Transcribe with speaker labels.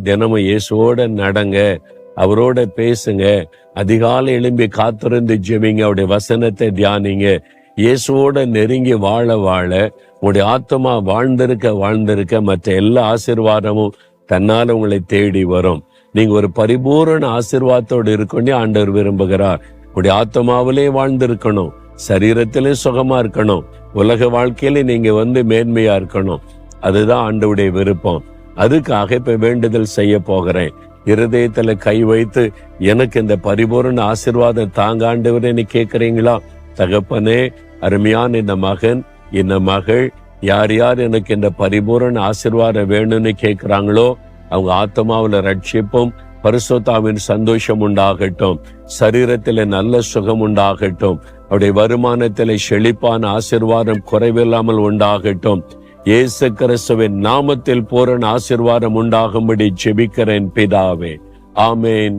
Speaker 1: தினமும் இயேசுவோட நடங்க, அவரோட பேசுங்க, அதிகாலை எழும்பி காத்திருந்து ஜெபிங்க, அவருடைய வசனத்தை தியானிங்க. இயேசுவோட நெருங்கி வாழ வாழ உங்களுடைய ஆத்மா வாழ்ந்திருக்க மற்ற எல்லா ஆசீர்வாதமும் தன்னால உங்களை தேடி வரும். நீங்க ஒரு பரிபூரண ஆசீர்வாதத்தோடு இருக்கணும் ஆண்டவர் விரும்புகிறார். உங்களுடைய ஆத்மாவிலே வாழ்ந்திருக்கணும், சரீரத்திலே சுகமா இருக்கணும், உலக வாழ்க்கையில நீங்க மேன்மையா இருக்கணும். அதுதான் ஆண்டவருடைய விருப்பம். அதுக்காக இப்ப வேண்டுதல் செய்ய போகிறேன். இருதயத்துல கை வைத்து எனக்கு இந்த பரிபூரண ஆசீர்வாதம் தாங்க ஆண்டவரே கேட்கிறீங்களா? தகப்பனே, அருமையான இந்த மகன் இந்த மகள் யார் யார் எனக்கு இந்த பரிபூரண ஆசீர்வாதம் வேணும்னு கேட்கிறாங்களோ அவங்க ஆத்மாவில ரட்சிப்பும் பரிசுத்தாவின் சந்தோஷம் உண்டாகட்டும், சரீரத்தில நல்ல சுகம் உண்டாகட்டும், அவருடைய வருமானத்தில செழிப்பான ஆசீர்வாதம் குறைவில்லாமல் உண்டாகட்டும். இயேசு கிறிஸ்துவின் நாமத்தில் பூரண ஆசீர்வாதம் உண்டாகும்படி ஜெபிக்கிறேன் பிதாவே. ஆமேன்.